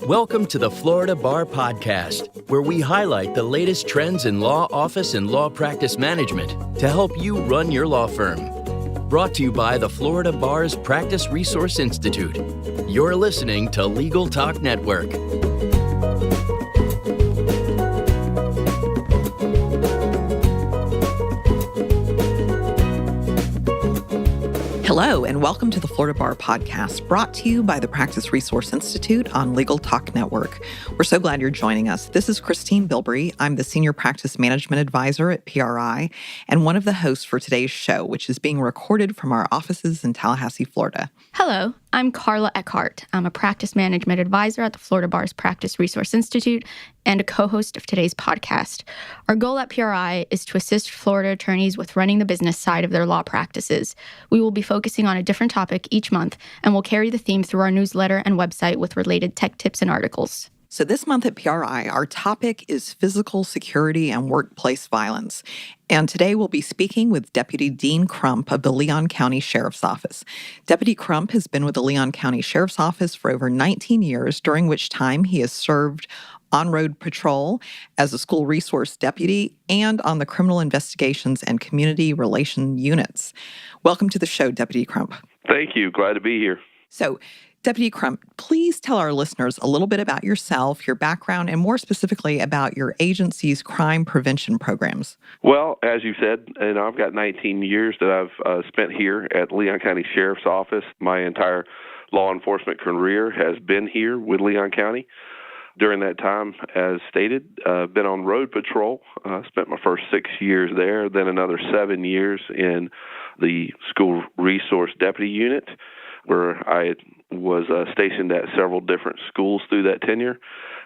Welcome to the Florida Bar Podcast, where we highlight the latest trends in law office and law practice management to help you run your law firm. Brought to you by the Florida Bar's Practice Resource Institute. You're listening to Legal Talk Network. Hello, and welcome to the Florida Bar Podcast, brought to you by the Practice Resource Institute on Legal Talk Network. We're so glad you're joining us. This is Christine Bilbrey. I'm the Senior Practice Management Advisor at PRI and one of the hosts for today's show, which is being recorded from our offices in Tallahassee, Florida. Hello, I'm Karla Eckardt. I'm a Practice Management Advisor at the Florida Bar's Practice Resource Institute and a co-host of today's podcast. Our goal at PRI is to assist Florida attorneys with running the business side of their law practices. We will be focusing on a different topic each month, and we'll carry the theme through our newsletter and website with related tech tips and articles. So this month at PRI, our topic is physical security and workplace violence. And today we'll be speaking with Deputy Dean Crump of the Leon County Sheriff's Office. Deputy Crump has been with the Leon County Sheriff's Office for over 19 years, during which time he has served on-road patrol as a school resource deputy and on the criminal investigations and community relation units. Welcome to the show, Deputy Crump. Thank you. Glad to be here. So, Deputy Crump, please tell our listeners a little bit about yourself, your background, and more specifically about your agency's crime prevention programs. Well, as you said, I've got 19 years that I've spent here at Leon County Sheriff's Office. My entire law enforcement career has been here with Leon County. During that time, as stated, been on road patrol, spent my first 6 years there, then another 7 years in the school resource deputy unit, where I was stationed at several different schools through that tenure.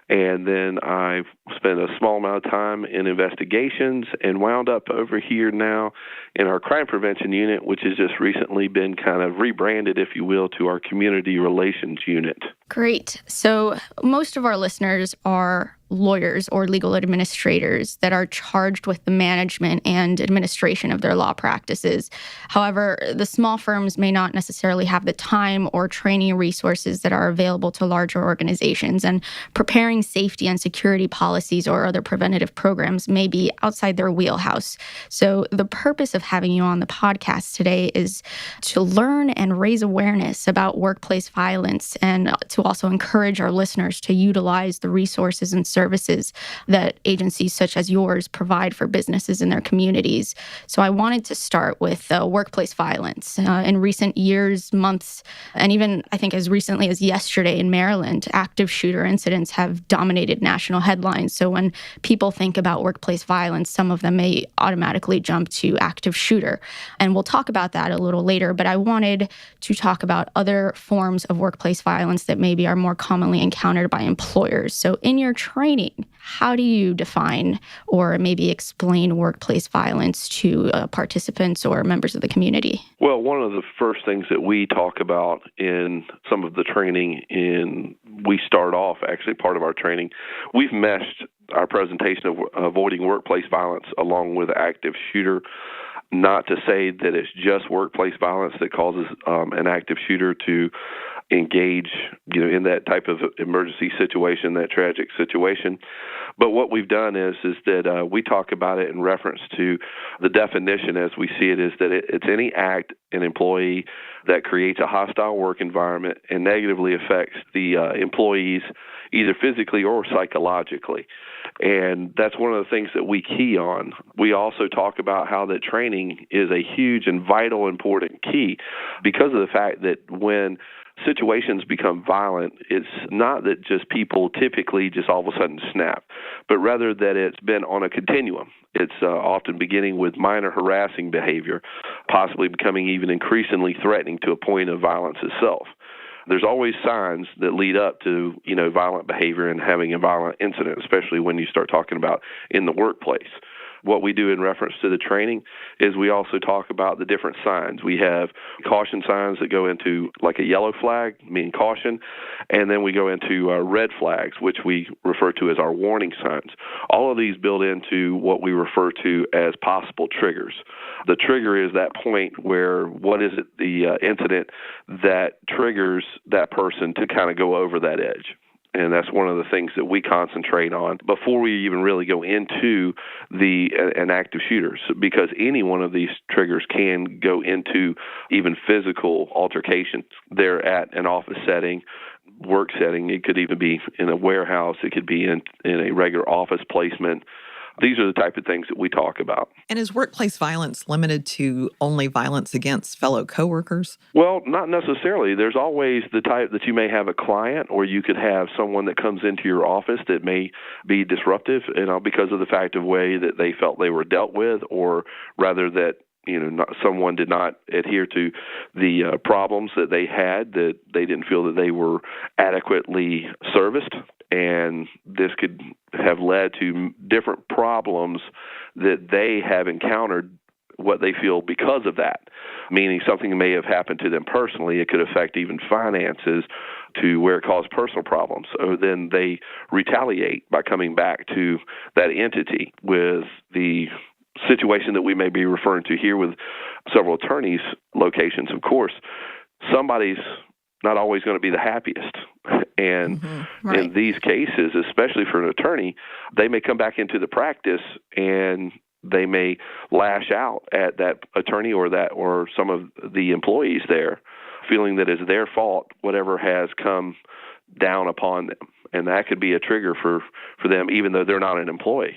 And then I spent a small amount of time in investigations and wound up over here now in our crime prevention unit, which has just recently been kind of rebranded, if you will, to our community relations unit. Great. So most of our listeners are lawyers or legal administrators that are charged with the management and administration of their law practices. However, the small firms may not necessarily have the time or training resources that are available to larger organizations, and preparing safety and security policies or other preventative programs may be outside their wheelhouse. So the purpose of having you on the podcast today is to learn and raise awareness about workplace violence, and to also encourage our listeners to utilize the resources and services that agencies such as yours provide for businesses in their communities. So I wanted to start with workplace violence. In recent years, months, and even I think as recently as yesterday in Maryland, active shooter incidents have dominated national headlines. So when people think about workplace violence, some of them may automatically jump to active shooter. And we'll talk about that a little later, but I wanted to talk about other forms of workplace violence that maybe are more commonly encountered by employers. So in your training, how do you define or maybe explain workplace violence to participants or members of the community? Well, one of the first things that we talk about in some of the training, we start off, actually part of our training, we've meshed our presentation of avoiding workplace violence along with active shooter. Not to say that it's just workplace violence that causes an active shooter to engage, in that type of emergency situation, that tragic situation. But what we've done is that we talk about it in reference to the definition as we see it, is that it's any act, an employee, that creates a hostile work environment and negatively affects the employees either physically or psychologically. And that's one of the things that we key on. We also talk about how that training is a huge and vital, important key because of the fact that when situations become violent, it's not that just people typically just all of a sudden snap, but rather that it's been on a continuum. It's often beginning with minor harassing behavior, possibly becoming even increasingly threatening to a point of violence itself. There's always signs that lead up to, violent behavior and having a violent incident, especially when you start talking about in the workplace. What we do in reference to the training is we also talk about the different signs. We have caution signs that go into like a yellow flag, meaning caution, and then we go into red flags, which we refer to as our warning signs. All of these build into what we refer to as possible triggers. The trigger is that point where what is it, the incident that triggers that person to kind of go over that edge. And that's one of the things that we concentrate on before we even really go into an active shooter, because any one of these triggers can go into even physical altercations. They're at an office setting, work setting. It could even be in a warehouse. It could be in a regular office placement. These are the type of things that we talk about. And is workplace violence limited to only violence against fellow coworkers? Well, not necessarily. There's always the type that you may have a client, or you could have someone that comes into your office that may be disruptive, because of the fact of way that they felt they were dealt with, or rather that someone did not adhere to the problems that they had, that they didn't feel that they were adequately serviced. And this could have led to different problems that they have encountered, what they feel because of that, meaning something may have happened to them personally. It could affect even finances to where it caused personal problems. So then they retaliate by coming back to that entity. With the situation that we may be referring to here with several attorneys' locations, of course, somebody's not always going to be the happiest. And right. in these cases, especially for an attorney, they may come back into the practice and they may lash out at that attorney or some of the employees there, feeling that it's their fault, whatever has come down upon them. And that could be a trigger for them, even though they're not an employee.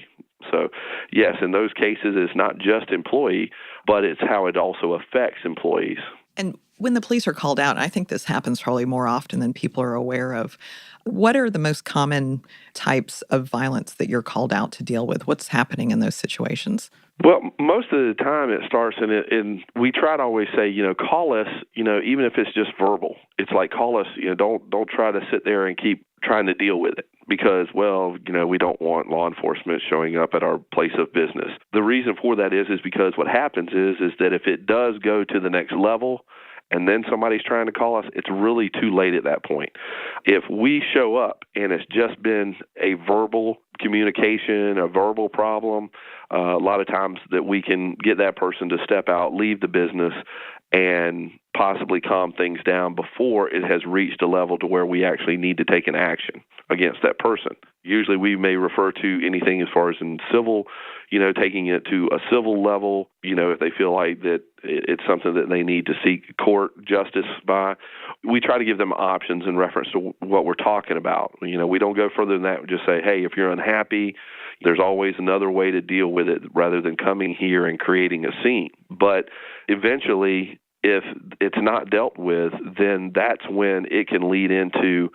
So, yes, in those cases, it's not just employee, but it's how it also affects employees. And when the police are called out, and I think this happens probably more often than people are aware of, what are the most common types of violence that you're called out to deal with? What's happening in those situations? Well, most of the time it starts and we try to always say, call us, even if it's just verbal. It's like, call us, don't try to sit there and keep trying to deal with it because, we don't want law enforcement showing up at our place of business. The reason for that is because what happens is that if it does go to the next level, and then somebody's trying to call us, it's really too late at that point. If we show up and it's just been a verbal communication, a verbal problem, a lot of times that we can get that person to step out, leave the business, and possibly calm things down before it has reached a level to where we actually need to take an action against that person. Usually we may refer to anything as far as in civil, taking it to a civil level, if they feel like that it's something that they need to seek court justice by. We try to give them options in reference to what we're talking about. We don't go further than that. We just say, hey, if you're unhappy, there's always another way to deal with it rather than coming here and creating a scene. But eventually, if it's not dealt with, then that's when it can lead into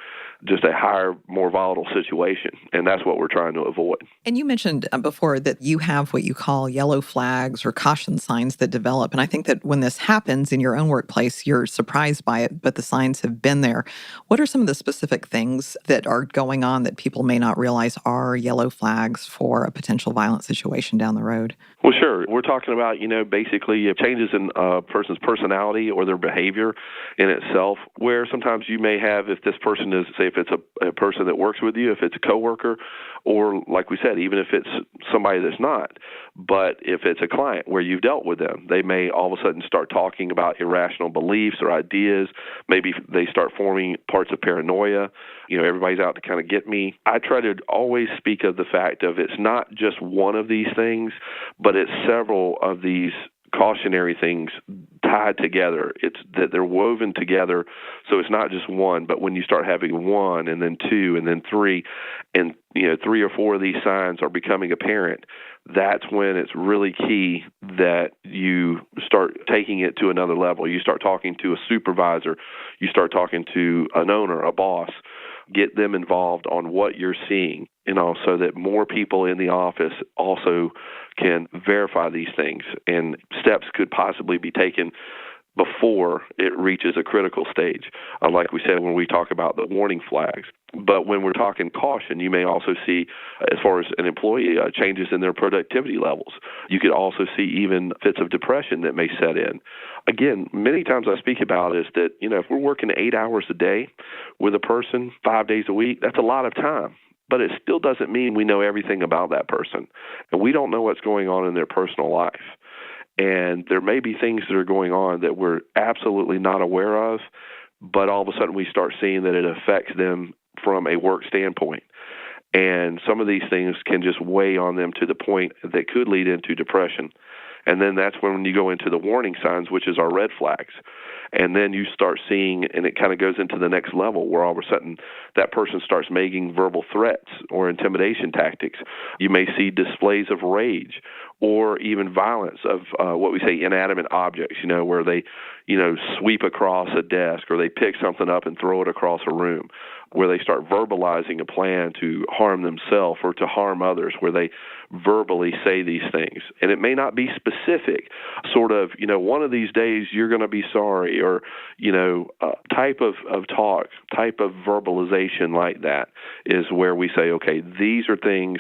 just a higher, more volatile situation. And that's what we're trying to avoid. And you mentioned before that you have what you call yellow flags or caution signs that develop. And I think that when this happens in your own workplace, you're surprised by it, but the signs have been there. What are some of the specific things that are going on that people may not realize are yellow flags for a potential violent situation down the road? Well, sure. We're talking about, basically changes in a person's personality or their behavior in itself, where sometimes you may have, if this person is, say, if it's a person that works with you, if it's a coworker, or like we said, even if it's somebody that's not, but if it's a client where you've dealt with them, they may all of a sudden start talking about irrational beliefs or ideas. Maybe they start forming parts of paranoia. Everybody's out to kind of get me. I try to always speak of the fact of it's not just one of these things, but it's several of these cautionary things tied together. It's that they're woven together, so it's not just one, but when you start having one and then two and then three, and 3 or 4 of these signs are becoming apparent, that's when it's really key that you start taking it to another level. You start talking to a supervisor, you start talking to an owner, a boss, get them involved on what you're seeing, so that more people in the office also can verify these things, and steps could possibly be taken before it reaches a critical stage, like we said when we talk about the warning flags. But when we're talking caution, you may also see, as far as an employee, changes in their productivity levels. You could also see even fits of depression that may set in. Again, many times I speak about is that, if we're working 8 hours a day with a person 5 days a week, that's a lot of time. But it still doesn't mean we know everything about that person. And we don't know what's going on in their personal life. And there may be things that are going on that we're absolutely not aware of, but all of a sudden we start seeing that it affects them from a work standpoint. And some of these things can just weigh on them to the point that could lead into depression. And then that's when you go into the warning signs, which is our red flags. And then you start seeing, and it kind of goes into the next level where all of a sudden that person starts making verbal threats or intimidation tactics. You may see displays of rage or even violence of what we say inanimate objects, where they, sweep across a desk or they pick something up and throw it across a room, where they start verbalizing a plan to harm themselves or to harm others, where they verbally say these things. And it may not be specific, sort of, one of these days you're going to be sorry, or, type of talk, type of verbalization like that is where we say, okay, these are things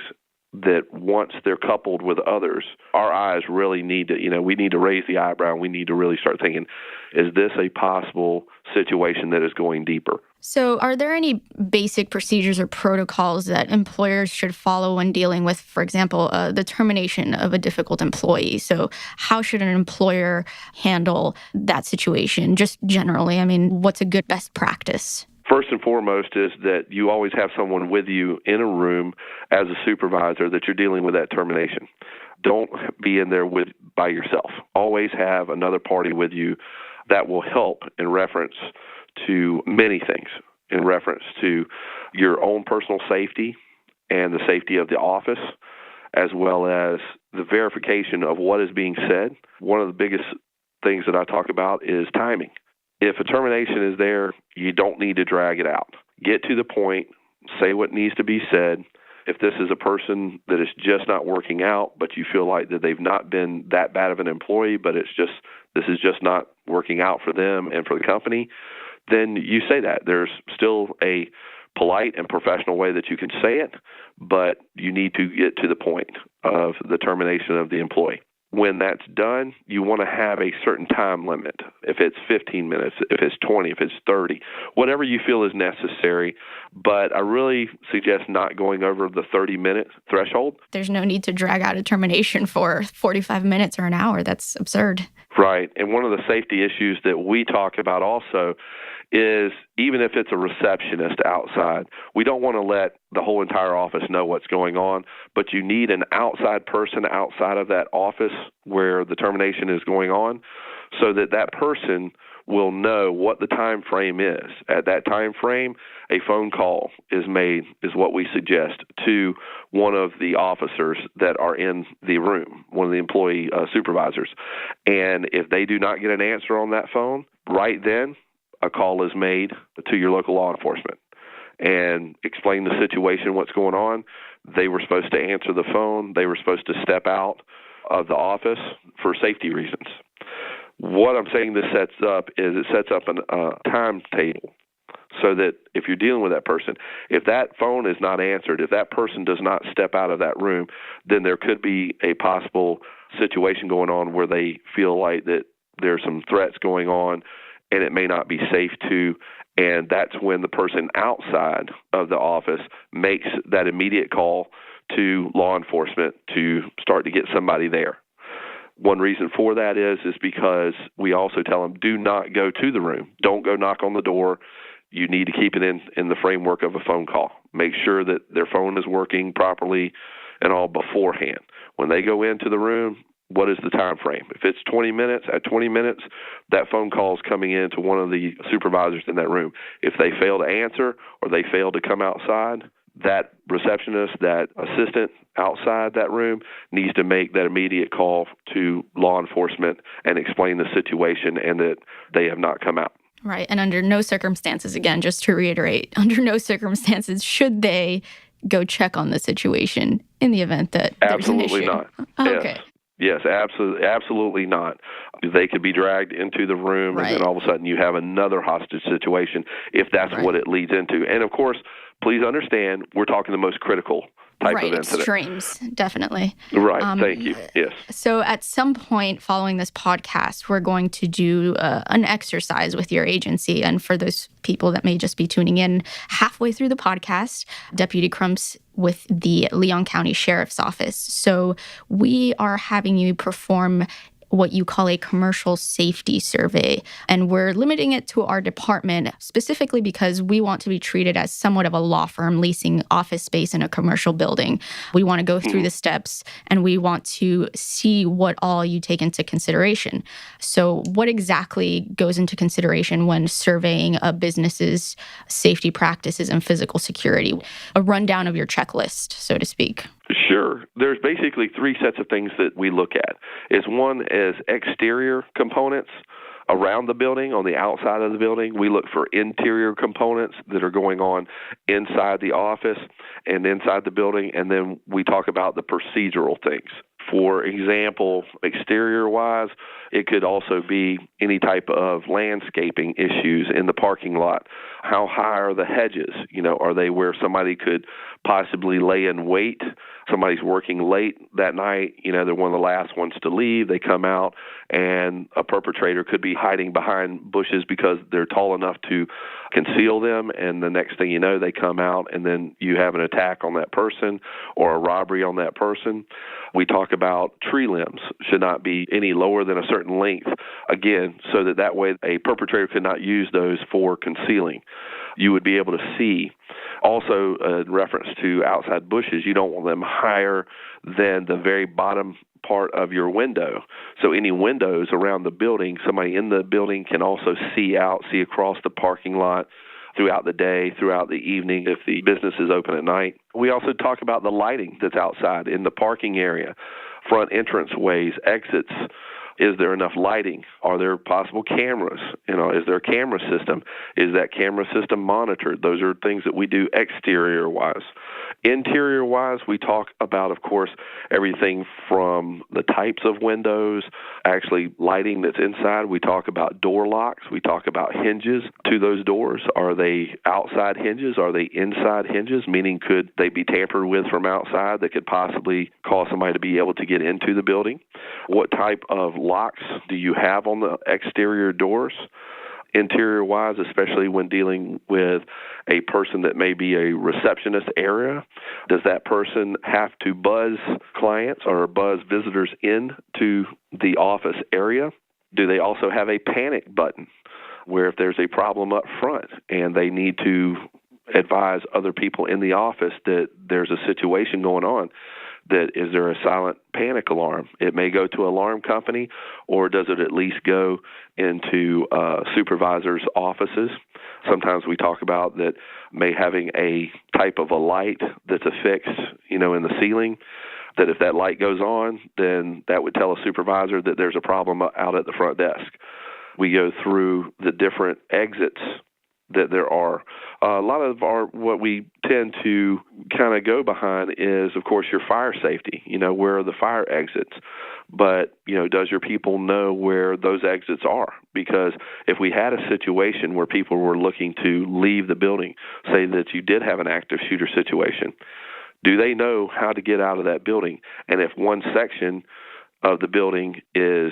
that once they're coupled with others, our eyes really need to, we need to raise the eyebrow. We need to really start thinking, is this a possible situation that is going deeper? So are there any basic procedures or protocols that employers should follow when dealing with, for example, the termination of a difficult employee? So how should an employer handle that situation? Just generally, what's a good best practice? First and foremost is that you always have someone with you in a room as a supervisor that you're dealing with that termination. Don't be in there by yourself. Always have another party with you that will help in reference to many things, in reference to your own personal safety and the safety of the office, as well as the verification of what is being said. One of the biggest things that I talk about is timing. If a termination is there, you don't need to drag it out. Get to the point, say what needs to be said. If this is a person that is just not working out, but you feel like that they've not been that bad of an employee, but this is just not working out for them and for the company, then you say that. There's still a polite and professional way that you can say it, but you need to get to the point of the termination of the employee. When that's done, you want to have a certain time limit. If it's 15 minutes, if it's 20, if it's 30, whatever you feel is necessary. But I really suggest not going over the 30-minute threshold. There's no need to drag out a termination for 45 minutes or an hour. That's absurd. Right. And one of the safety issues that we talk about also is even if it's a receptionist outside, we don't want to let the whole entire office know what's going on, but you need an outside person outside of that office where the termination is going on so that that person will know what the time frame is. At that time frame, a phone call is made, is what we suggest, to one of the officers that are in the room, one of the employee supervisors. And if they do not get an answer on that phone, right then, a call is made to your local law enforcement and explain the situation, what's going on. They were supposed to answer the phone. They were supposed to step out of the office for safety reasons. What I'm saying this sets up is it sets up a timetable so that if you're dealing with that person, if that phone is not answered, if that person does not step out of that room, then there could be a possible situation going on where they feel like that there's some threats going on and it may not be safe to, and that's when the person outside of the office makes that immediate call to law enforcement to start to get somebody there. One reason for that is because we also tell them, do not go to the room. Don't go knock on the door. You need to keep it in the framework of a phone call. Make sure that their phone is working properly and all beforehand. When they go into the room, what is the time frame? If it's 20 minutes, at 20 minutes, that phone call is coming in to one of the supervisors in that room. If they fail to answer or they fail to come outside, that receptionist, that assistant outside that room needs to make that immediate call to law enforcement and explain the situation and that they have not come out. Right. And under no circumstances, again, just to reiterate, under no circumstances should they go check on the situation in the event that there's an issue. Absolutely not. Okay. Yes, absolutely not. They could be dragged into the room, Right. and then all of a sudden you have another hostage situation if that's Right. what it leads into. And, of course, please understand, we're talking the most critical type Right, of incident. extremes, definitely. Right, thank you, yes. So at some point following this podcast, we're going to do an exercise with your agency. And for those people that may just be tuning in halfway through the podcast, Deputy Crump's with the Leon County Sheriff's Office. So we are having you perform what you call a commercial safety survey. And we're limiting it to our department specifically because we want to be treated as somewhat of a law firm leasing office space in a commercial building. We want to go through the steps and we want to see what all you take into consideration. So what exactly goes into consideration when surveying a business's safety practices and physical security? A rundown of your checklist, so to speak. Sure. There's basically three sets of things that we look at. One is exterior components around the building, on the outside of the building. We look for interior components that are going on inside the office and inside the building, and then we talk about the procedural things. For example, exterior-wise, it could also be any type of landscaping issues in the parking lot. How high are the hedges? Are they where somebody could possibly lay in wait? Somebody's working late that night, they're one of the last ones to leave. They come out, and a perpetrator could be hiding behind bushes because they're tall enough to conceal them, and the next thing you know, they come out, and then you have an attack on that person or a robbery on that person. We talk about tree limbs should not be any lower than a certain length, again, so that way a perpetrator could not use those for concealing. You would be able to see. Also, in reference to outside bushes, you don't want them higher than the very bottom part of your window. So any windows around the building, somebody in the building can also see across the parking lot throughout the day, throughout the evening if the business is open at night. We also talk about the lighting that's outside in the parking area, front entrance ways, exits. Is there enough lighting? Are there possible cameras? Is there a camera system? Is that camera system monitored? Those are things that we do exterior-wise. Interior-wise, we talk about, of course, everything from the types of windows, actually lighting that's inside. We talk about door locks. We talk about hinges to those doors. Are they outside hinges? Are they inside hinges? Meaning, could they be tampered with from outside that could possibly cause somebody to be able to get into the building? What type of locks do you have on the exterior doors? Interior-wise, especially when dealing with a person that may be a receptionist area, does that person have to buzz clients or buzz visitors into the office area? Do they also have a panic button where if there's a problem up front and they need to advise other people in the office that there's a situation going on, that is there a silent panic alarm? It may go to alarm company, or does it at least go into supervisors' offices? Sometimes we talk about that may having a type of a light that's affixed, in the ceiling, that if that light goes on, then that would tell a supervisor that there's a problem out at the front desk. We go through the different exits that there are. A lot of what we tend to kind of go behind is, of course, your fire safety. Where are the fire exits? But, does your people know where those exits are? Because if we had a situation where people were looking to leave the building, say that you did have an active shooter situation, do they know how to get out of that building? And if one section of the building is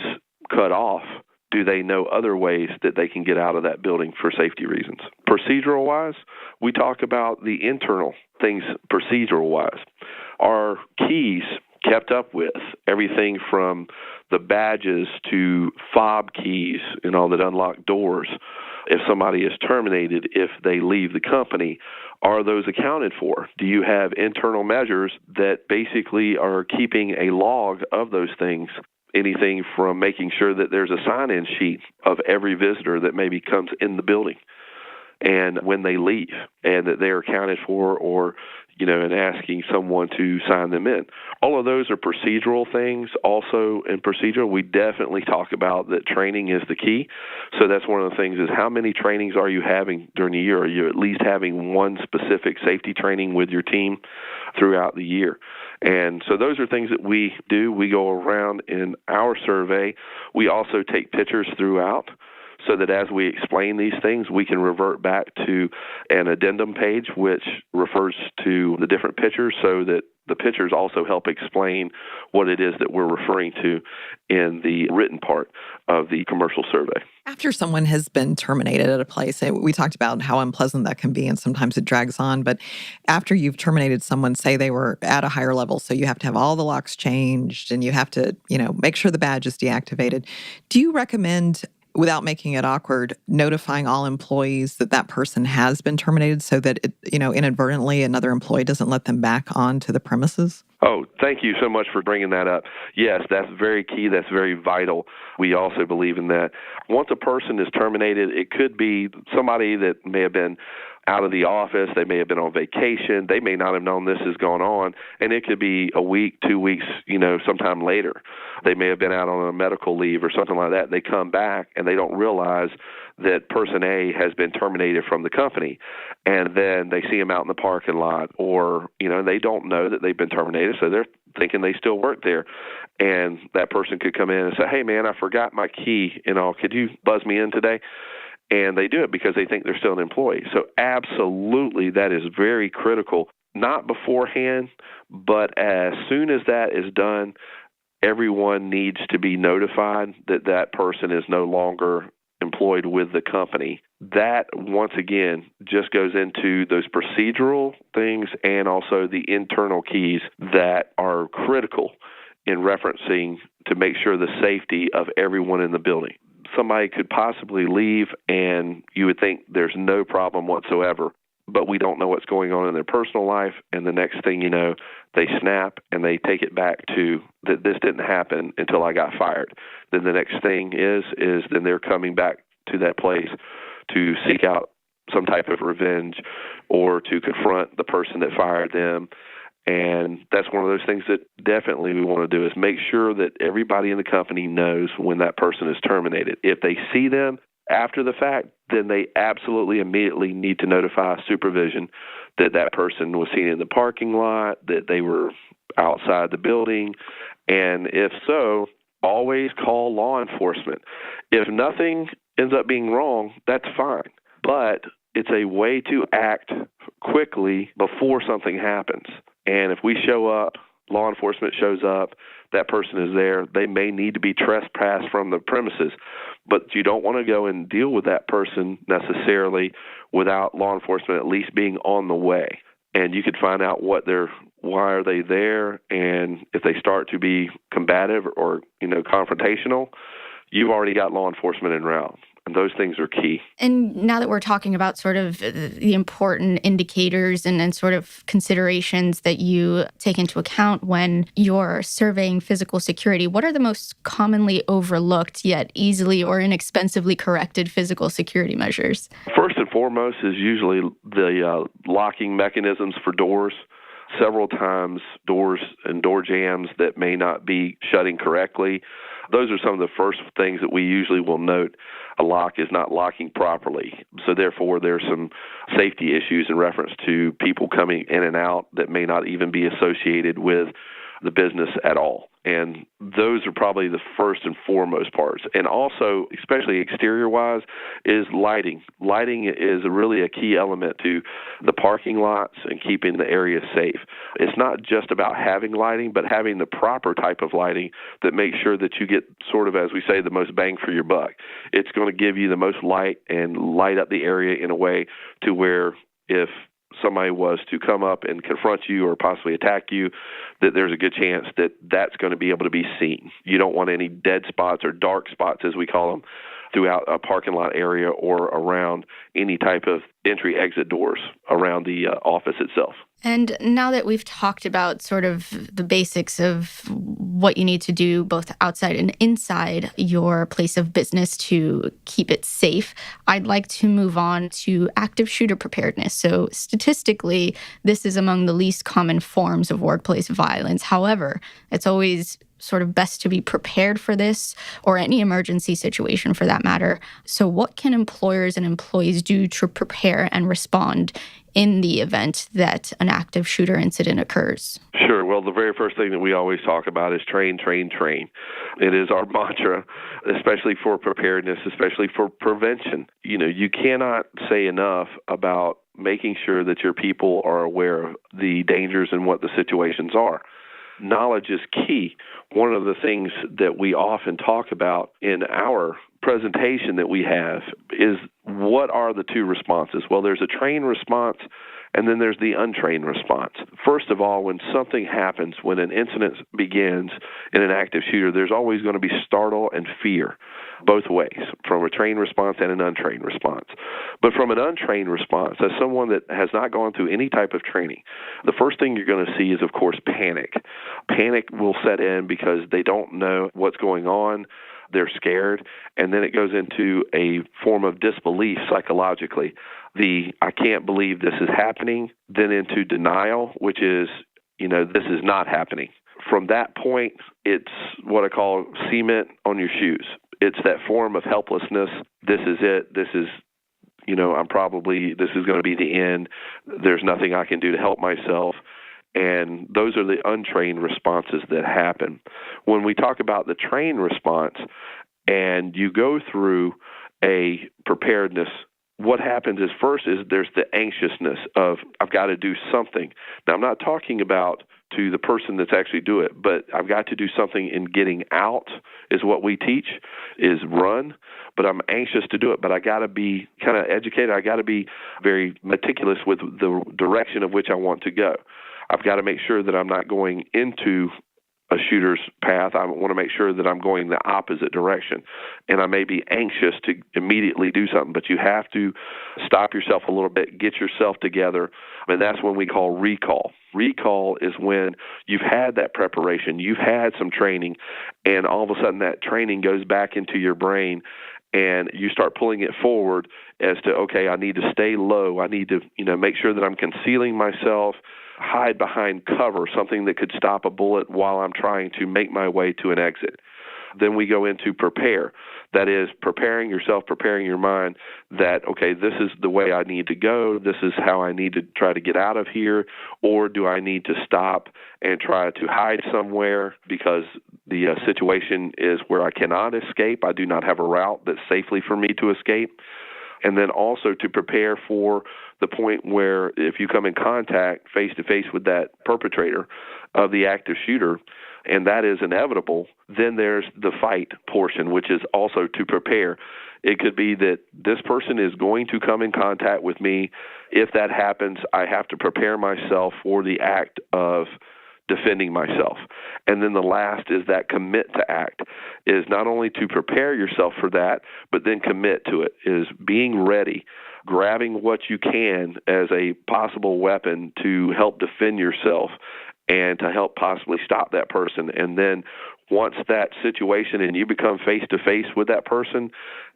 cut off, do they know other ways that they can get out of that building for safety reasons? Procedural-wise, we talk about the internal things procedural-wise. Are keys kept up with? Everything from the badges to fob keys, that unlock doors. If somebody is terminated, if they leave the company, are those accounted for? Do you have internal measures that basically are keeping a log of those things? Anything from making sure that there's a sign-in sheet of every visitor that maybe comes in the building and when they leave, and that they're accounted for, or, and asking someone to sign them in. All of those are procedural things. Also in procedural, we definitely talk about that training is the key. So that's one of the things is how many trainings are you having during the year? Are you at least having one specific safety training with your team throughout the year? And so those are things that we do. We go around in our survey. We also take pictures throughout, so that as we explain these things, we can revert back to an addendum page, which refers to the different pictures, so that the pictures also help explain what it is that we're referring to in the written part of the commercial survey. After someone has been terminated at a place, we talked about how unpleasant that can be, and sometimes it drags on. But after you've terminated someone, say they were at a higher level, so you have to have all the locks changed and you have to, make sure the badge is deactivated. Do you recommend, without making it awkward, notifying all employees that that person has been terminated so that, inadvertently another employee doesn't let them back onto the premises? Oh, thank you so much for bringing that up. Yes, that's very key. That's very vital. We also believe in that. Once a person is terminated, it could be somebody that may have been out of the office. They may have been on vacation. They may not have known this is going on, and it could be a week, 2 weeks, sometime later. They may have been out on a medical leave or something like that. They come back, and they don't realize that person A has been terminated from the company, and then they see him out in the parking lot, or, they don't know that they've been terminated, so they're thinking they still work there, and that person could come in and say, hey, man, I forgot my key, could you buzz me in today? And they do it because they think they're still an employee. So absolutely, that is very critical, not beforehand, but as soon as that is done, everyone needs to be notified that that person is no longer employed with the company. That, once again, just goes into those procedural things and also the internal keys that are critical in referencing to make sure the safety of everyone in the building. Somebody could possibly leave and you would think there's no problem whatsoever, but we don't know what's going on in their personal life, and the next thing you know, they snap and they take it back to that this didn't happen until I got fired. Then the next thing is then they're coming back to that place to seek out some type of revenge or to confront the person that fired them. And that's one of those things that definitely we want to do, is make sure that everybody in the company knows when that person is terminated. If they see them after the fact, then they absolutely immediately need to notify supervision that that person was seen in the parking lot, that they were outside the building. And if so, always call law enforcement. If nothing ends up being wrong, that's fine. But it's a way to act quickly before something happens. And if we show up, law enforcement shows up, that person is there, they may need to be trespassed from the premises. But you don't want to go and deal with that person necessarily without law enforcement at least being on the way. And you could find out why are they there, and if they start to be combative or, confrontational, you've already got law enforcement en route. And those things are key. And now that we're talking about sort of the important indicators and sort of considerations that you take into account when you're surveying physical security, what are the most commonly overlooked yet easily or inexpensively corrected physical security measures? First and foremost is usually the locking mechanisms for doors. Several times doors and door jambs that may not be shutting correctly. Those are some of the first things that we usually will note. A lock is not locking properly. So therefore, there's some safety issues in reference to people coming in and out that may not even be associated with the business at all. And those are probably the first and foremost parts. And also, especially exterior-wise, is lighting. Lighting is really a key element to the parking lots and keeping the area safe. It's not just about having lighting, but having the proper type of lighting that makes sure that you get sort of, as we say, the most bang for your buck. It's going to give you the most light and light up the area in a way to where if somebody was to come up and confront you or possibly attack you, that there's a good chance that that's going to be able to be seen. You don't want any dead spots or dark spots, as we call them, throughout a parking lot area or around any type of entry-exit doors around the office itself. And now that we've talked about sort of the basics of what you need to do both outside and inside your place of business to keep it safe, I'd like to move on to active shooter preparedness. So statistically, this is among the least common forms of workplace violence. However, it's always sort of best to be prepared for this or any emergency situation for that matter. So what can employers and employees do to prepare and respond in the event that an active shooter incident occurs? Sure. Well, the very first thing that we always talk about is train, train, train. It is our mantra, especially for preparedness, especially for prevention. You cannot say enough about making sure that your people are aware of the dangers and what the situations are. Knowledge is key. One of the things that we often talk about in our presentation that we have is what are the two responses? Well, there's a trained response, and then there's the untrained response. First of all, when something happens, when an incident begins in an active shooter, there's always going to be startle and fear, both ways, from a trained response and an untrained response. But from an untrained response, as someone that has not gone through any type of training, the first thing you're going to see is, of course, panic. Panic will set in because they don't know what's going on. They're scared, and then it goes into a form of disbelief psychologically. I can't believe this is happening, then into denial, which is, this is not happening. From that point, it's what I call cement on your shoes. It's that form of helplessness. This is it. This is, this is going to be the end. There's nothing I can do to help myself. And those are the untrained responses that happen. When we talk about the trained response and you go through a preparedness, what happens is first is there's the anxiousness of I've got to do something. Now, I'm not talking about to the person that's actually doing it, but I've got to do something in getting out is what we teach, is run. But I'm anxious to do it, but I got to be kind of educated. I got to be very meticulous with the direction of which I want to go. I've got to make sure that I'm not going into a shooter's path. I want to make sure that I'm going the opposite direction. And I may be anxious to immediately do something, but you have to stop yourself a little bit, get yourself together, and that's when we call recall. Recall is when you've had that preparation, you've had some training, and all of a sudden that training goes back into your brain, and you start pulling it forward as to, okay, I need to stay low. I need to, make sure that I'm concealing myself, hide behind cover, something that could stop a bullet while I'm trying to make my way to an exit. Then we go into prepare. That is preparing yourself, preparing your mind that, okay, this is the way I need to go. This is how I need to try to get out of here. Or do I need to stop and try to hide somewhere because the situation is where I cannot escape? I do not have a route that's safely for me to escape. And then also to prepare for the point where if you come in contact face-to-face with that perpetrator of the active shooter, and that is inevitable, then there's the fight portion, which is also to prepare. It could be that this person is going to come in contact with me. If that happens, I have to prepare myself for the act of defending myself. And then the last is that commit to act, is not only to prepare yourself for that, but then commit to it, is being ready, grabbing what you can as a possible weapon to help defend yourself and to help possibly stop that person. And then once that situation and you become face-to-face with that person,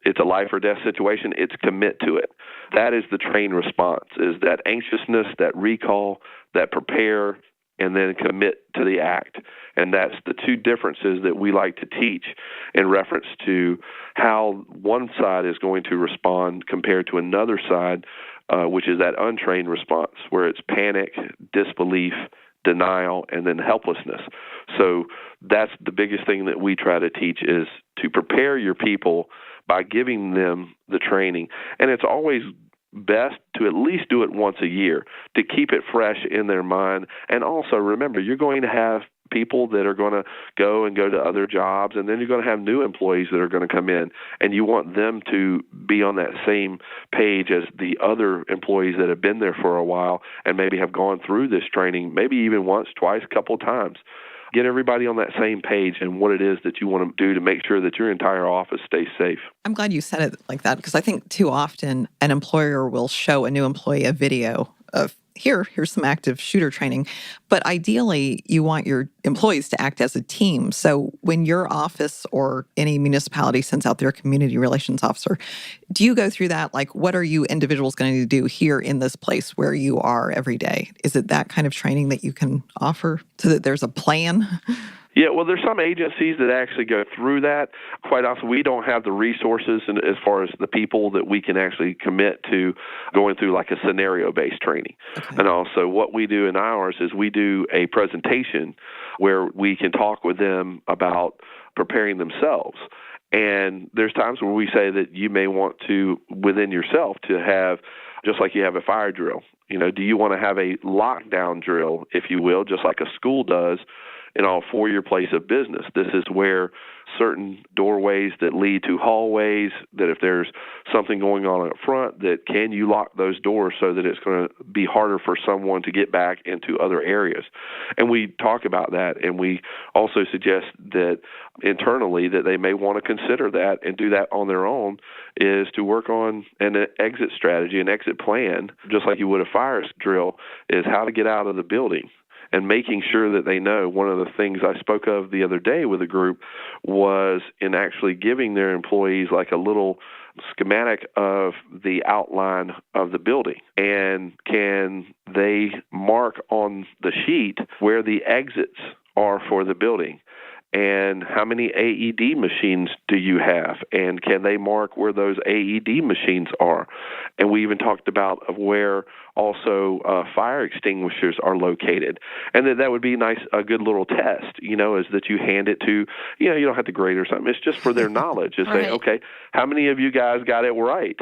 it's a life or death situation, it's commit to it. That is the trained response, is that anxiousness, that recall, that prepare, and then commit to the act. And that's the two differences that we like to teach in reference to how one side is going to respond compared to another side, which is that untrained response, where it's panic, disbelief, denial, and then helplessness. So that's the biggest thing that we try to teach, is to prepare your people by giving them the training. And it's always best to at least do it once a year to keep it fresh in their mind. And also remember, you're going to have people that are going to go to other jobs, and then you're going to have new employees that are going to come in, and you want them to be on that same page as the other employees that have been there for a while and maybe have gone through this training, maybe even once, twice, a couple of times. Get everybody on that same page and what it is that you want to do to make sure that your entire office stays safe. I'm glad you said it like that, because I think too often an employer will show a new employee a video of, here's some active shooter training. But ideally, you want your employees to act as a team. So when your office or any municipality sends out their community relations officer, do you go through that? Like, what are you individuals going to do here in this place where you are every day? Is it that kind of training that you can offer so that there's a plan? Yeah, well, there's some agencies that actually go through that. Quite often, we don't have the resources as far as the people that we can actually commit to going through like a scenario-based training. Okay. And also what we do in ours is we do a presentation where we can talk with them about preparing themselves. And there's times where we say that you may want to, within yourself, to have, just like you have a fire drill, do you want to have a lockdown drill, if you will, just like a school does, for your place of business. This is where certain doorways that lead to hallways, that if there's something going on up front, that can you lock those doors so that it's going to be harder for someone to get back into other areas. And we talk about that, and we also suggest that internally that they may want to consider that and do that on their own, is to work on an exit strategy, an exit plan, just like you would a fire drill, is how to get out of the building. And making sure that they know. One of the things I spoke of the other day with a group was in actually giving their employees like a little schematic of the outline of the building. And can they mark on the sheet where the exits are for the building? And how many AED machines do you have? And can they mark where those AED machines are? And we even talked about where also fire extinguishers are located. And that would be a good little test, is that you hand it to, you don't have to grade or something. It's just for their knowledge. It's Right. saying, okay, how many of you guys got it right?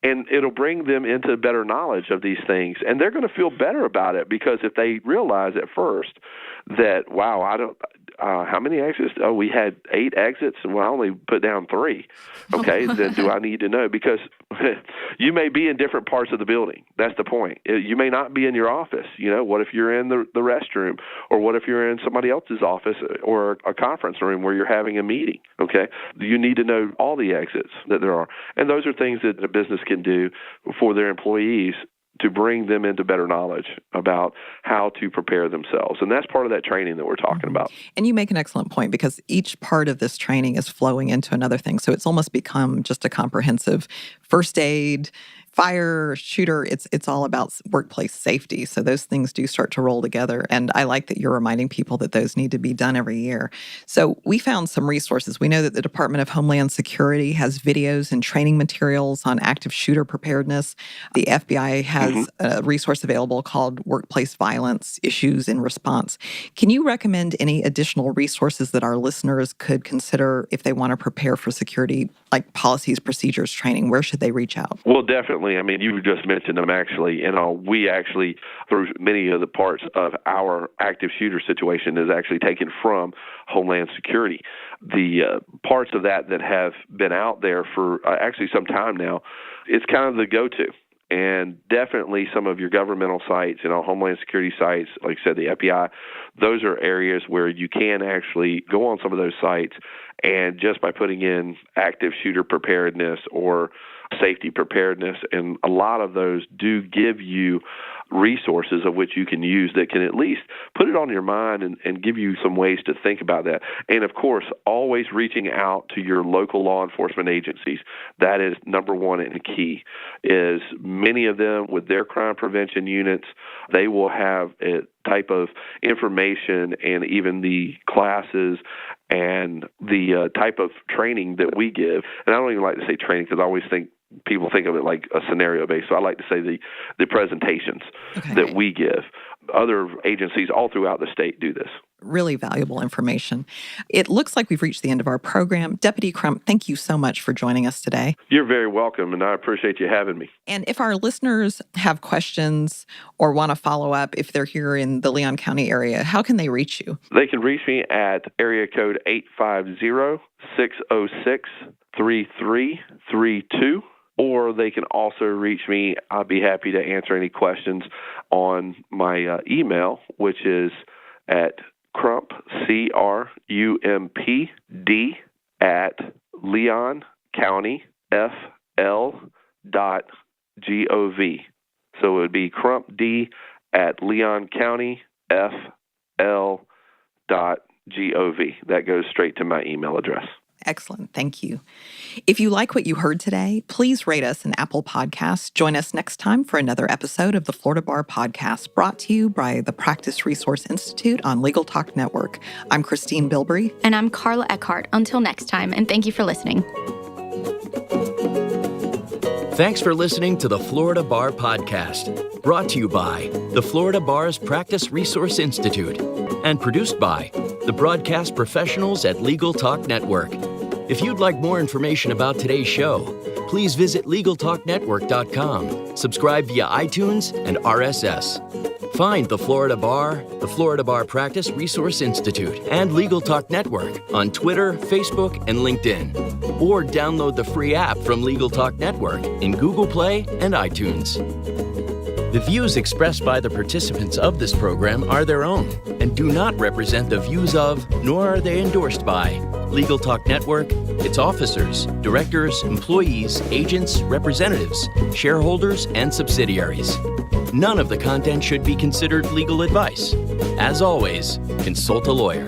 And it'll bring them into better knowledge of these things. And they're going to feel better about it, because if they realize at first that, wow, how many exits? Oh, we had 8 exits, and I only put down 3. Okay, then do I need to know? Because you may be in different parts of the building. That's the point. You may not be in your office. What if you're in the restroom? Or what if you're in somebody else's office or a conference room where you're having a meeting? Okay, you need to know all the exits that there are. And those are things that a business can do for their employees to bring them into better knowledge about how to prepare themselves. And that's part of that training that we're talking about. And you make an excellent point, because each part of this training is flowing into another thing. So it's almost become just a comprehensive first aid, fire, shooter. It's all about workplace safety. So those things do start to roll together. And I like that you're reminding people that those need to be done every year. So we found some resources. We know that the Department of Homeland Security has videos and training materials on active shooter preparedness. The FBI has a resource available called Workplace Violence Issues in Response. Can you recommend any additional resources that our listeners could consider if they want to prepare for security, like policies, procedures, training? Where should they reach out? Well, definitely. I mean, you just mentioned them actually, and we actually, through many of the parts of our active shooter situation, is actually taken from Homeland Security. The parts of that have been out there for actually some time now, it's kind of the go-to. And definitely some of your governmental sites, Homeland Security sites, like I said, the FBI, those are areas where you can actually go on some of those sites, and just by putting in active shooter preparedness or safety preparedness, and a lot of those do give you resources of which you can use that can at least put it on your mind and give you some ways to think about that. And of course, always reaching out to your local law enforcement agencies. That is number one and key. Is many of them with their crime prevention units, they will have a type of information and even the classes and the type of training that we give. And I don't even like to say training, because I always think people think of it like a scenario-based. So I like to say the presentations that we give. Other agencies all throughout the state do this. Really valuable information. It looks like we've reached the end of our program. Deputy Crump, thank you so much for joining us today. You're very welcome, and I appreciate you having me. And if our listeners have questions or want to follow up, if they're here in the Leon County area, how can they reach you? They can reach me at area code 850-606-3332. Or they can also reach me. I'll be happy to answer any questions on my email, which is at Crump, CRUMPD, at leoncountyfl.gov. So it would be crumpd at leoncountyfl.gov. That goes straight to my email address. Excellent. Thank you. If you like what you heard today, please rate us an Apple Podcast. Join us next time for another episode of the Florida Bar Podcast, brought to you by the Practice Resource Institute on Legal Talk Network. I'm Christine Bilbrey. And I'm Karla Eckardt. Until next time, and thank you for listening. Thanks for listening to the Florida Bar Podcast, brought to you by the Florida Bar's Practice Resource Institute and produced by the broadcast professionals at Legal Talk Network. If you'd like more information about today's show, please visit LegalTalkNetwork.com, subscribe via iTunes and RSS. Find the Florida Bar, the Florida Bar Practice Resource Institute, and Legal Talk Network on Twitter, Facebook, and LinkedIn. Or download the free app from Legal Talk Network in Google Play and iTunes. The views expressed by the participants of this program are their own and do not represent the views of, nor are they endorsed by, Legal Talk Network, its officers, directors, employees, agents, representatives, shareholders, and subsidiaries. None of the content should be considered legal advice. As always, consult a lawyer.